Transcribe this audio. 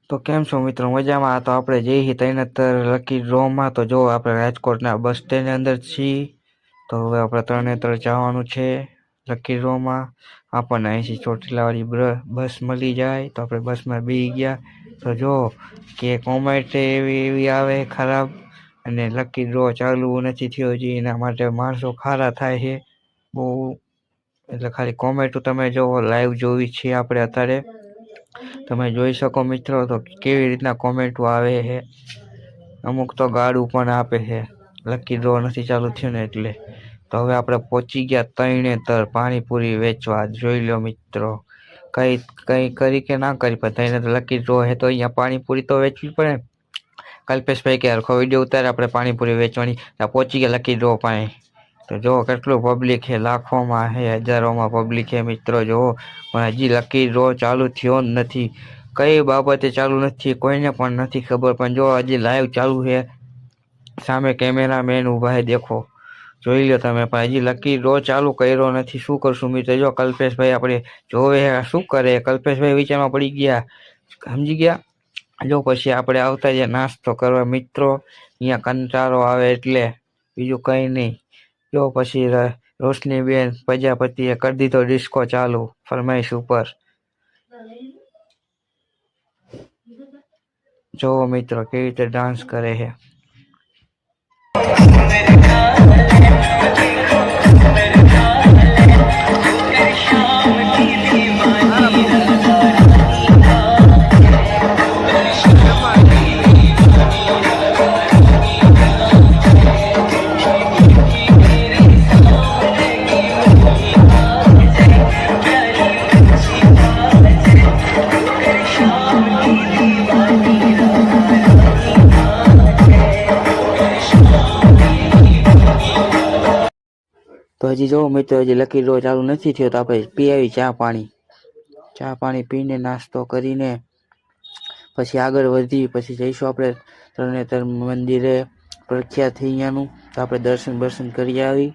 તો કેમ છો મિત્રો, મજામાં? તો આપણે જઈએ તૈનતર લકી ડ્રોમાં. તો જો આપણે રાજકોટના બસ સ્ટેન્ડની અંદર છીએ. તો હવે આપણે તરણેતર જવાનું છે લકી ડ્રોમાં. આપણને અહીંથી ચોટીલાવાળી બસ મળી જાય તો આપણે બસમાં બેસી ગયા. તો જો કે કોમેન્ટ એવી આવે ખરાબ, અને લકી ડ્રો ચાલુ નથી થયો હજી, એના માટે માણસો ખારા થાય છે બહુ. એટલે ખાલી કોમેન્ટ તમે જોવો, લાઈવ જોવી છે આપણે અત્યારે. તમે જોઈ શકો મિત્રો તો કેવી રીતના કોમેન્ટો આવે છે. અમુક તો ગાળું પણ આપે છે, લકી ડ્રો નથી ચાલુ થયું ને એટલે. તો હવે આપણે પહોંચી ગયા તરણેતર પાણીપુરી વેચવા. જોઈ લો મિત્રો, કઈ કરી કે ના કરી, પણ તરણેતર લકી ડ્રો હે તો અહીંયા પાણીપુરી તો વેચવી પડે. કલ્પેશભાઈ કે હરખો વિડીયો ઉતારે આપણે પાણીપુરી વેચવાની. પહોંચી ગયા લકી ડ્રો પાસે. તો જો કેટલું પબ્લિક છે, લાખોમાં છે, હજારોમાં પબ્લિક છે મિત્રો. જો પણ હજી લકી ડ્રો ચાલુ થયો જ નથી. કઈ બાબતે ચાલુ નથી કોઈને પણ નથી ખબર, પણ જો હજી લાઈવ ચાલુ છે. સામે કેમેરામેન ઊભા છે, દેખો, જોઈ લો તમે. પણ હજી લકી ડ્રો ચાલુ કર્યો નથી. શું કરશું મિત્રો? જો કલ્પેશભાઈ આપણે જોવે શું કરે. કલ્પેશભાઈ વિચારમાં પડી ગયા, સમજી ગયા. જો પછી આપણે આવતા જઈએ નાસ્તો કરવા મિત્રો. અહીંયા કંટાળો આવે એટલે, બીજું કંઈ નહીં. જો પછી રોશનીબેન પ્રજાપતિએ કરી દીધો ડિસ્કો ચાલુ ફરમાઈશ ઉપર. જો મિત્રો કેવી રીતે ડાન્સ કરે છે. તો હજી જો મિત્રો, હજી લકી ડ્રો ચાલુ નથી થયો. તો આપણે પી આવી ચા પાણી પીને નાસ્તો કરીને પછી આગળ વધી, પછી જઈશું આપણે તરણેતર મંદિરે, પ્રખ્યાત અહીંયાનું. તો આપણે દર્શન કરી આવી.